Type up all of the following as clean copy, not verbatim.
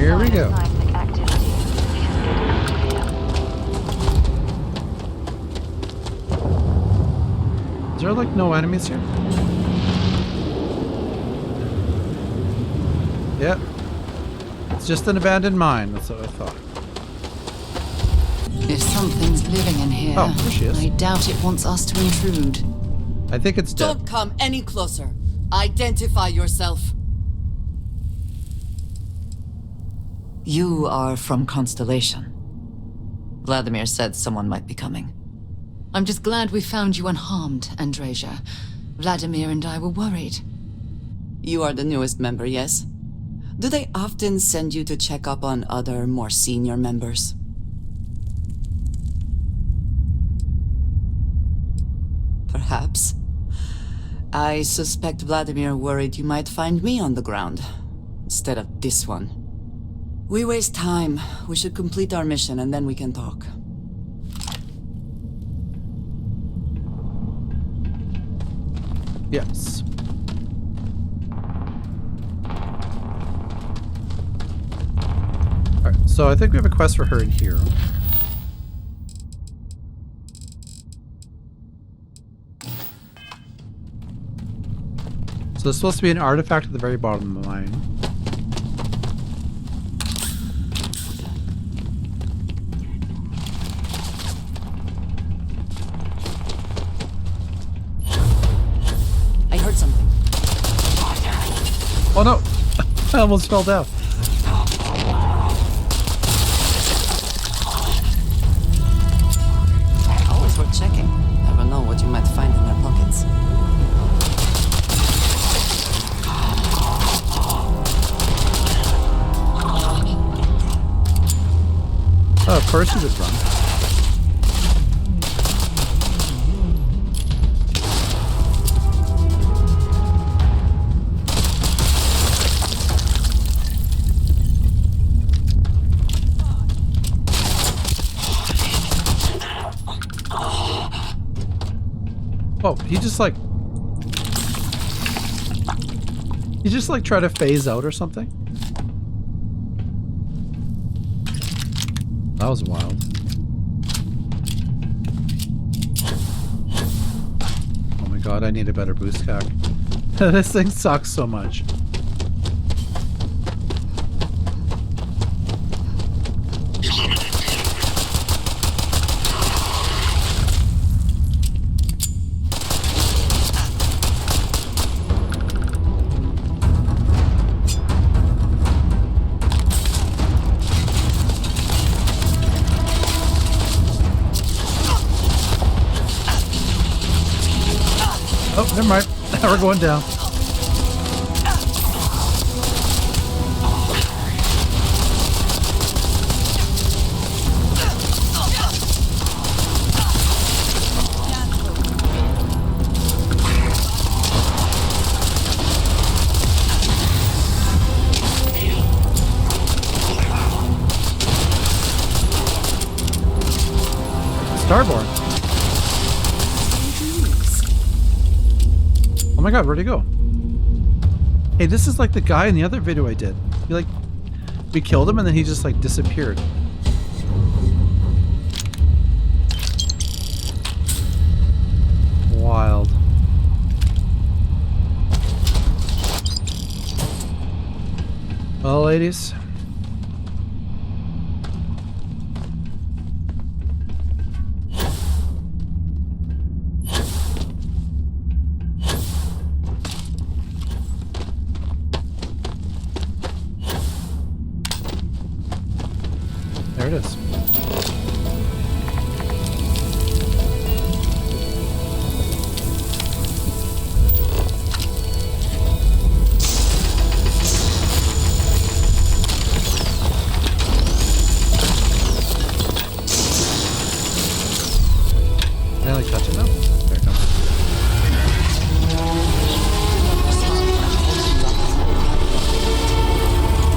Here we go. Seismic activity. Is there like no enemies here? Yeah. It's just an abandoned mine, that's what I thought. If something's living in here, Oh, there she is. I doubt it wants us to intrude. I think it's dead. Don't come any closer. Identify yourself. You are from Constellation. Vladimir said someone might be coming. I'm just glad we found you unharmed, Andreja. Vladimir and I were worried. You are the newest member, yes? Do they often send you to check up on other, more senior members? Perhaps. I suspect Vladimir worried you might find me on the ground, instead of this one. We waste time. We should complete our mission and then we can talk. Yes. Alright, so I think we have a quest for her in here. So there's supposed to be an artifact at the very bottom of the mine. I heard something. Oh no! I almost fell down. Always worth checking. Never know what you might find in their pockets. Oh, of course you would run. Oh, he just like tried to phase out or something? That was wild. Oh my god, I need a better boost hack. This thing sucks so much. Oh, never mind. We're going down. Starborn. Oh my god, where'd he go? Hey, this is like the guy in the other video I did. He like, we killed him and then he just like disappeared. Wild. Well, ladies. There it is. Can I like touch it now? There it comes.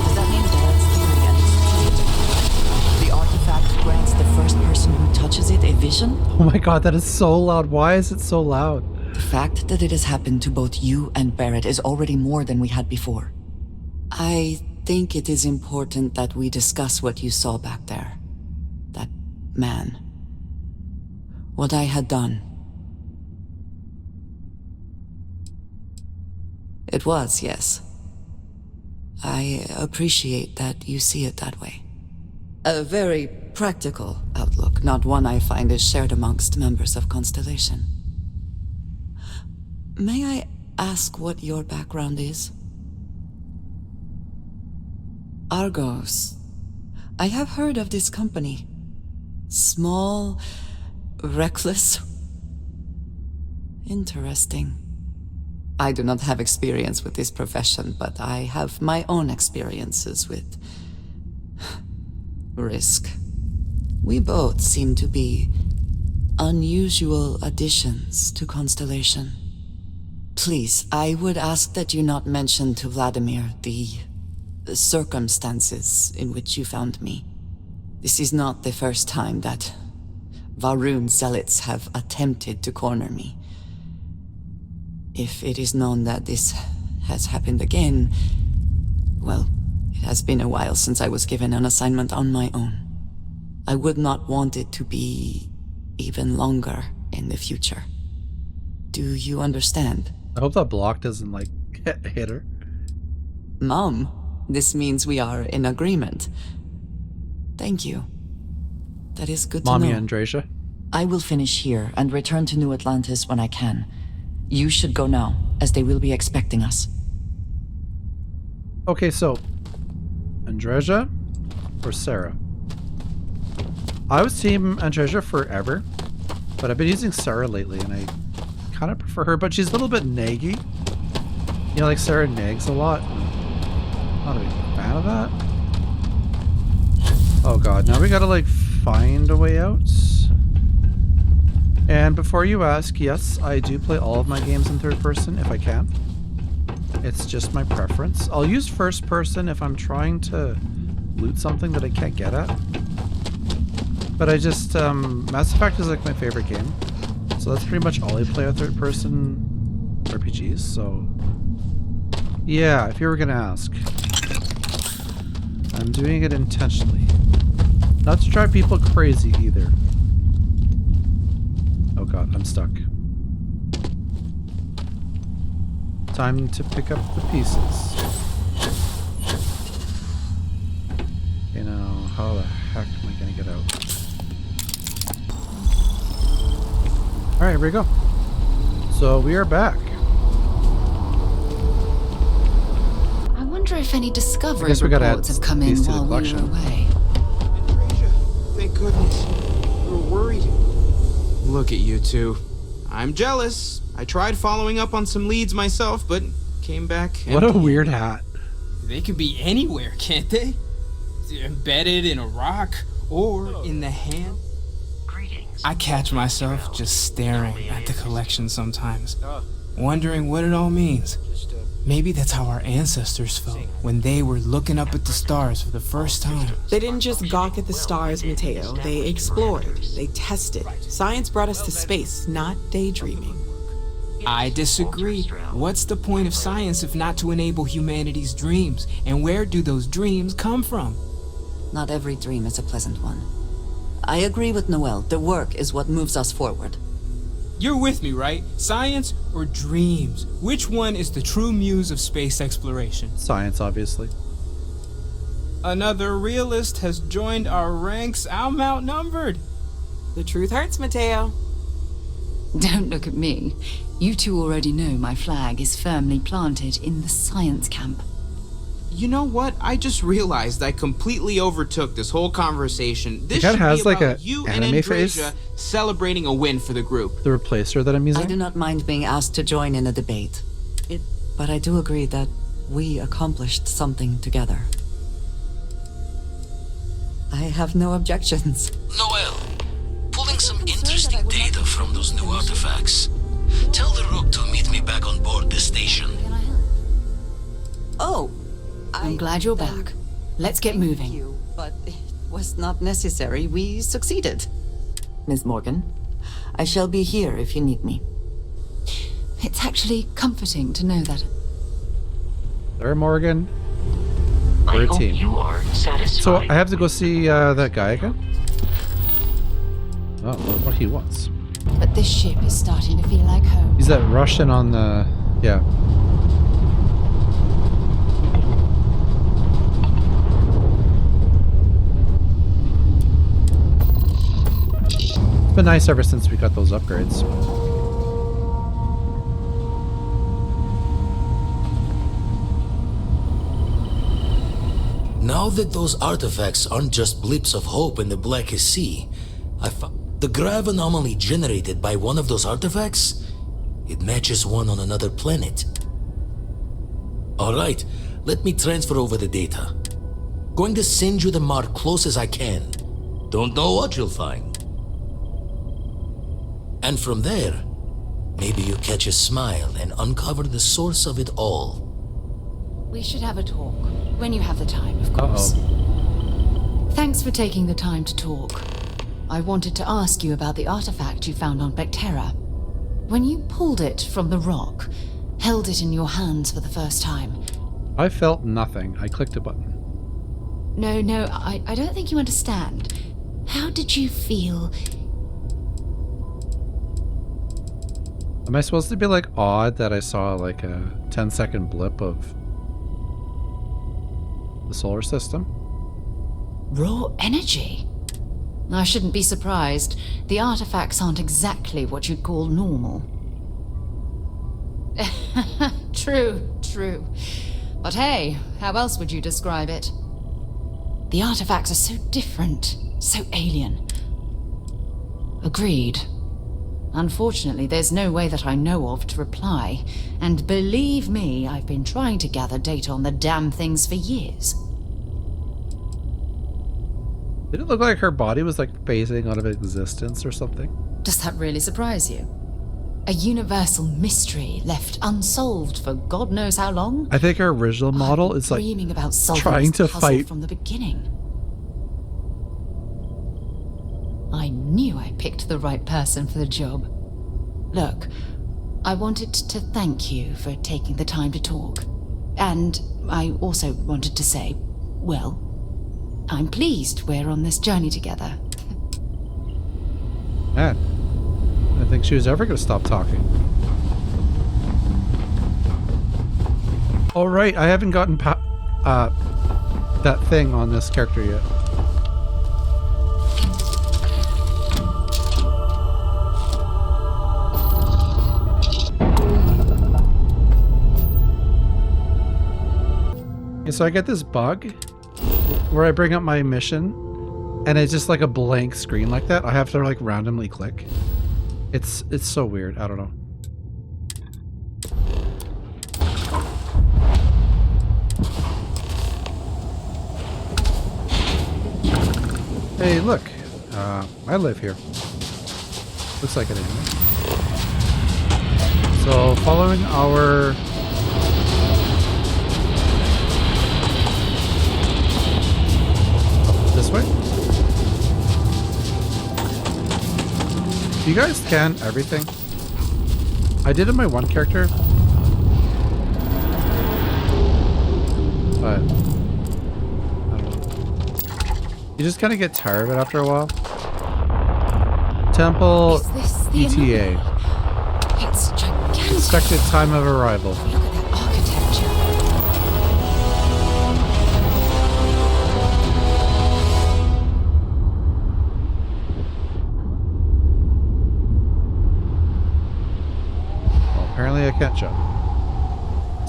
Does that mean Barrett's theory again? The artifact grants the first person who touches it a vision? Oh my god, that is so loud. Why is it so loud? The fact that it has happened to both you and Barrett is already more than we had before. I think it is important that we discuss what you saw back there. That man. What I had done. It was, yes. I appreciate that you see it that way. A very practical outlook, not one I find is shared amongst members of Constellation. May I ask what your background is? Argos. I have heard of this company. Small, reckless. Interesting. I do not have experience with this profession, but I have my own experiences with risk. We both seem to be unusual additions to Constellation. Please, I would ask that you not mention to Vladimir the circumstances in which you found me. This is not the first time that Varun zealots have attempted to corner me. If it is known that this has happened again, well, it has been a while since I was given an assignment on my own. I would not want it to be even longer in the future. Do you understand? I hope that block doesn't, like, hit her. Mom, this means we are in agreement. Thank you. That is good Mommy to know. Andreja. I will finish here and return to New Atlantis when I can. You should go now, as they will be expecting us. Okay, so Andreja or Sarah? I was team Andreja forever, but I've been using Sarah lately, and I kind of prefer her, but she's a little bit naggy. You know, like Sarah nags a lot. I'm not a big fan of that. Oh god, now we gotta like find a way out. And before you ask, yes, I do play all of my games in third person if I can. It's just my preference. I'll use first person if I'm trying to loot something that I can't get at. But I just, Mass Effect is like my favorite game. So that's pretty much all I play with third person RPGs, so... Yeah, if you were gonna ask. I'm doing it intentionally. Not to drive people crazy either. Oh god, I'm stuck. Time to pick up the pieces. You know, how the heck am I gonna get out? Alright, here we go. So we are back. I wonder if any discovery I guess we gotta reports add have come in these to the while we were collection. away. Andreja, thank goodness. We were worried. Look at you two. I'm jealous. I tried following up on some leads myself, but came back What a empty. weird hat. They could be anywhere, can't they? Embedded in a rock or in the hand. I catch myself just staring at the collection sometimes, wondering what it all means. Maybe that's how our ancestors felt when they were looking up at the stars for the first time. They didn't just gawk at the stars, Mateo. They explored. They tested. Science brought us to space, not daydreaming. I disagree. What's the point of science if not to enable humanity's dreams? And where do those dreams come from? Not every dream is a pleasant one. I agree with Noel. The work is what moves us forward. You're with me, right? Science or dreams? Which one is the true muse of space exploration? Science, obviously. Another realist has joined our ranks. I'm outnumbered. The truth hurts, Mateo. Don't look at me. You two already know my flag is firmly planted in the science camp. You know what? I just realized I completely overtook this whole conversation. This cat should has, be like, about a you and anime Andreja face. celebrating a win for the group. The replacer that I'm using? I do not mind being asked to join in a debate. But I do agree that we accomplished something together. I have no objections. Noel, pulling some interesting data from those new artifacts. Tell the Rook to meet me back on board this station. Oh, I'm glad you're back. Let's get Thank moving. you, but it was not necessary. We succeeded. Ms. Morgan, I shall be here if you need me. It's actually comforting to know that. There, Morgan. We're a hope team. you are satisfied. So I have to go see that guy again? Oh, what he wants. But this ship is starting to feel like home. He's that Russian on the... Yeah. It's been nice ever since we got those upgrades. Now that those artifacts aren't just blips of hope in the blackest sea, I found the grav anomaly generated by one of those artifacts, it matches one on another planet. Alright, let me transfer over the data. Going to send you the mark close as I can. Don't know what you'll find. And from there, maybe you catch a smile and uncover the source of it all. We should have a talk. When you have the time, of course. Thanks for taking the time to talk. I wanted to ask you about the artifact you found on Bactera. When you pulled it from the rock, held it in your hands for the first time. I felt nothing. I clicked a button. No, I don't think you understand. How did you feel? Am I supposed to be like awed that I saw like a 10-second blip of the solar system? Raw energy? I shouldn't be surprised. The artifacts aren't exactly what you'd call normal. True. But hey, how else would you describe it? The artifacts are so different, so alien. Agreed. Unfortunately, there's no way that I know of to reply. And believe me, I've been trying to gather data on the damn things for years. Did it look like her body was like phasing out of existence or something? Does that really surprise you? A universal mystery left unsolved for God knows how long? I think her original model is like dreaming about solving trying this to puzzle fight from the beginning. I knew I picked the right person for the job. Look, I wanted to thank you for taking the time to talk. And I also wanted to say, well, I'm pleased we're on this journey together. Man, I didn't think she was ever going to stop talking. Oh right, I haven't gotten that thing on this character yet. Okay, so I get this bug where I bring up my mission and it's just like a blank screen like that. I have to like randomly click. It's so weird. I don't know. Hey, look. I live here. Looks like it anyway. So, following our... this way? You guys scan everything? I did in my one character. But... I don't know. You just kind of get tired of it after a while. Temple Is this the ETA. anomaly? It's gigantic. Expected time of arrival. Look at that architecture. Well, apparently I can't jump.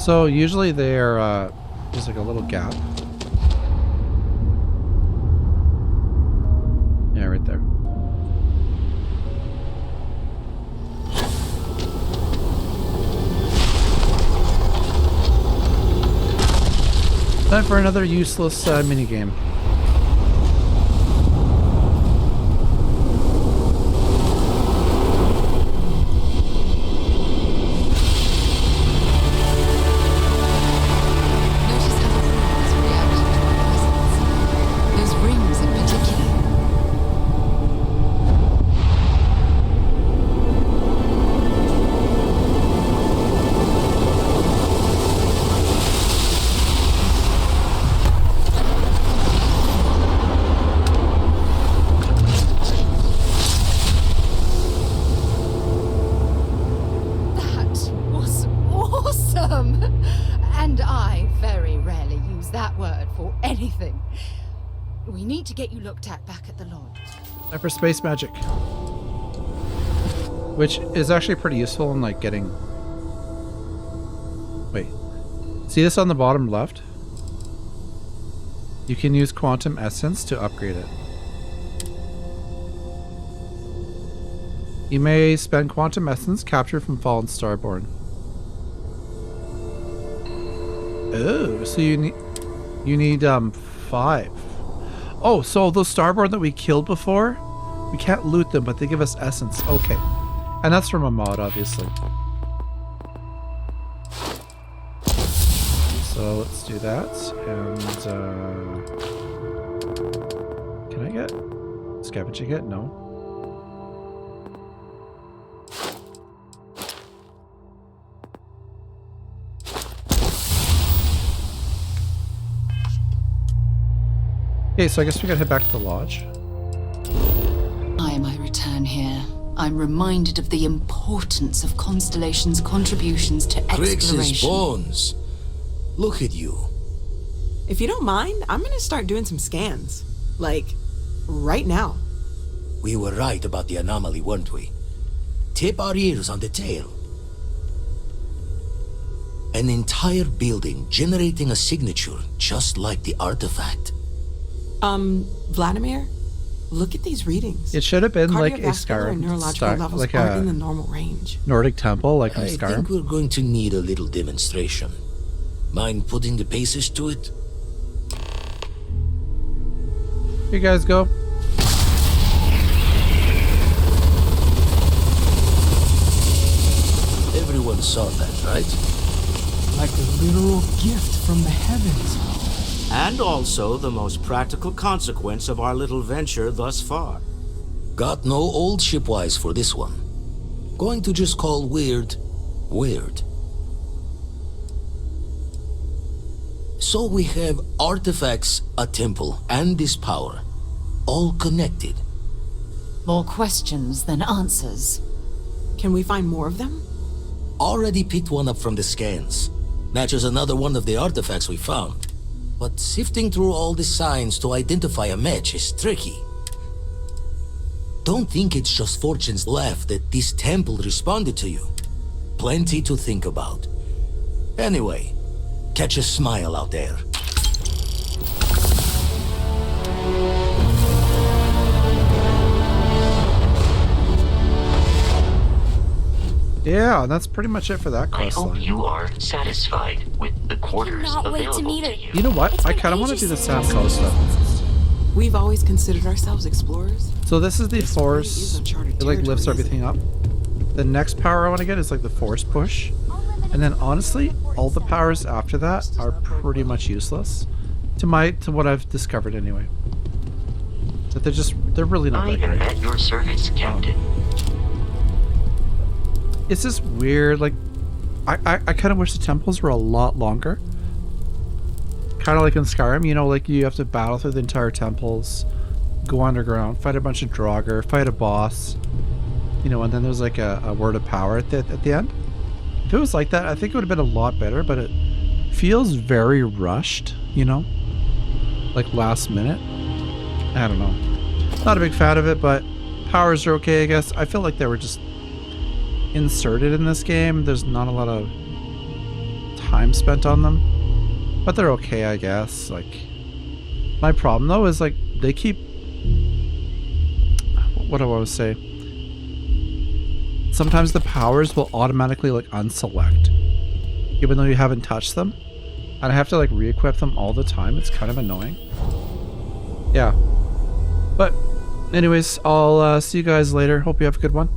So usually they're there's like a little gap. Yeah, right there. Time for another useless minigame. Notice how the rings react to our presence. Those rings in particular. everything. We need to get you looked at back at the lodge. Hyperspace magic. Which is actually pretty useful in like getting... Wait. See this on the bottom left? You can use quantum essence to upgrade it. You may spend quantum essence captured from fallen starborn. Oh, so you need 5. Oh, so those starborn that we killed before, we can't loot them, but they give us essence. Okay. And that's from a mod, obviously. So let's do that. And can I get scavenging it? No. Okay, so I guess we gotta head back to the lodge. Time I return here, I'm reminded of the importance of Constellation's contributions to Grix's exploration. bones. Look at you. If you don't mind, I'm gonna start doing some scans. Like, right now. We were right about the anomaly, weren't we? Tip our ears on the tail. An entire building generating a signature just like the artifact. Vladimir, look at these readings. It should have been like a Cardiovascular and Skyrim, neurological levels like aren't a in the normal range. Nordic temple, like in I think Skyrim. we're going to need a little demonstration. Mind putting the paces to it? Here you guys go. Everyone saw that, right? Like a literal gift from the heavens. And also the most practical consequence of our little venture thus far. Got no old shipwise for this one. Going to just call weird, weird. So we have artifacts, a temple, and this power. All connected. More questions than answers. Can we find more of them? Already picked one up from the scans. Matches another one of the artifacts we found. But sifting through all the signs to identify a match is tricky. Don't think it's just fortune's laugh that this temple responded to you. Plenty to think about. Anyway, catch a smile out there. Yeah, and that's pretty much it for that I quest hope line. you are satisfied with the quarters cannot wait to available meet her. to you. You know what? It's I been kind of want to ages do the since Samco stuff. We've always considered ourselves explorers. So this is the This really is force. uncharted It like lifts territory, everything up. The next power I want to get is like the force push. And then honestly, all the powers after that are pretty much useless. To what I've discovered anyway. That they're really not I that am great. at your service, Captain. It's just weird, like I kind of wish the temples were a lot longer. Kind of like in Skyrim, you know, like you have to battle through the entire temples, go underground, fight a bunch of Draugr, fight a boss, you know, and then there's like a word of power at the end. If it was like that, I think it would have been a lot better, but it feels very rushed, you know, like last minute. I don't know. Not a big fan of it, but powers are okay, I guess. I feel like they were just inserted in this game. There's not a lot of time spent on them, but they're okay, I guess. Like, my problem though is like they keep, what do I want to say, sometimes the powers will automatically like unselect even though you haven't touched them, and I have to like re-equip them all the time. It's kind of annoying. Yeah, but anyways, I'll see you guys later. Hope you have a good one.